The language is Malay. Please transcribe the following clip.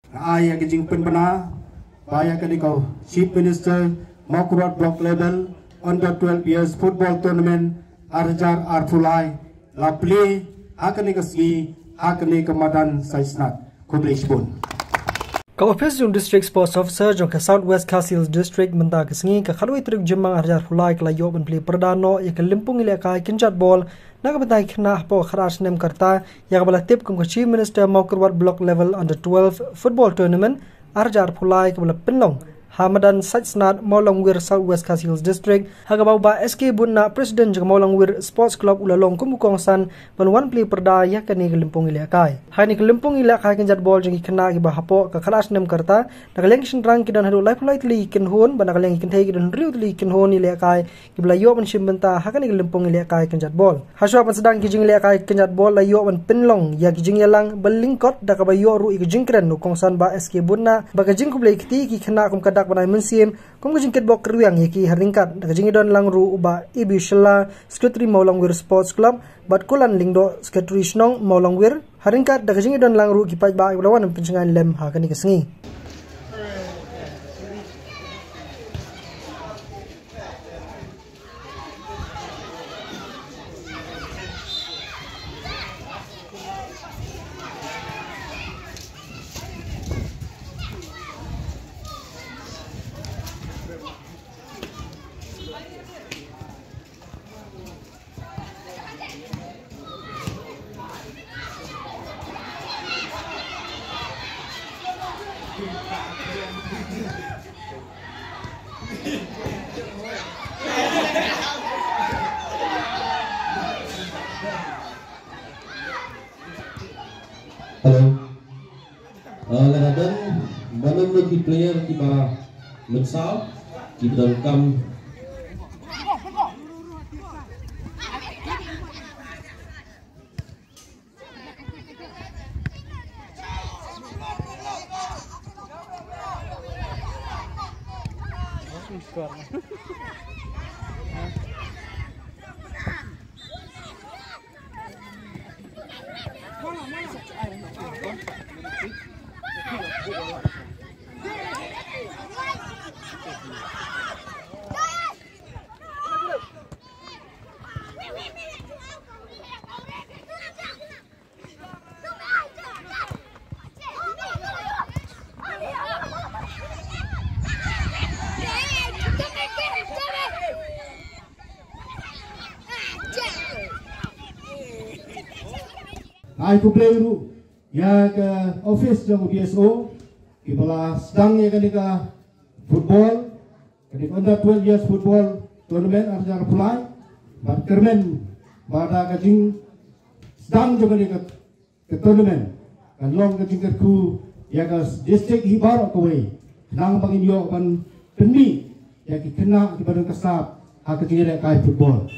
ai yang jing penbena baya kadikau Chief Minister Maukurat Block Level Under 12 Years Football Tournament Arjar Arfulai la play hakani kasgi hakani kemadan saisnat kublishbun. Office Jung District Sports Officer Jung Southwest Castles District menta kesengi ke khalui truk jemang Arjar Fulai ke layo ben play perdano ya ke limpung ile kai kinjat ball na ke bentai kena po kharas nem karta ya ke bala tip kum Chief Minister Maukurat Block Level Under 12 Football Tournament Arjar Fulai ke bala penlong Hamadan Saitsnat Maulangwir Southwest Castles District hagabau ba SK Bunna President jeng Maulangwir Sports Club ulalong kumukongsan ban play perda ya kani gelimpung ile kai hani gelimpung ile kai kenjat bol jeng kena gi bahapo ka khalas nem karta nagaleng shinrang kidan hadu life light li kin hon ban nagaleng kin thai kidan riu li kin hon ile kai gi blayo ban shimbenta hakani gelimpung ile kai kenjat bol haswa ban sedang ki jeng ile kai kenjat bol layo ban penlong ya ki jeng yalang belingkot da ka bayo ru i jeng kren nu kongsan ba SK Bunna ba ka jeng kublai kiti ki kena kum kadak banai mensim kum jingkit bok kriang yaki haringkat daga jingi don langru uba ibi shella secretary Maulangwir Sports Club bat kulan lingdo secretary snong Maulangwir haringkat daga jingi don langru kipai ba ulawan pencengan lem hakani kesengi. Halo, lagadan manam ki player ki ba mensal ki dalam kam ai ku play ru ya ke office jong BSO ki bala sedang ya kadika football kadika under 12 years football tournament Arjar Fulai bat kermen bada kajing sedang juga kadika ke tournament kan long kajing ku ya ke district hibar ko we nang pangin yo ban pendi ya ki kena ki badan kasap ha kajing kai football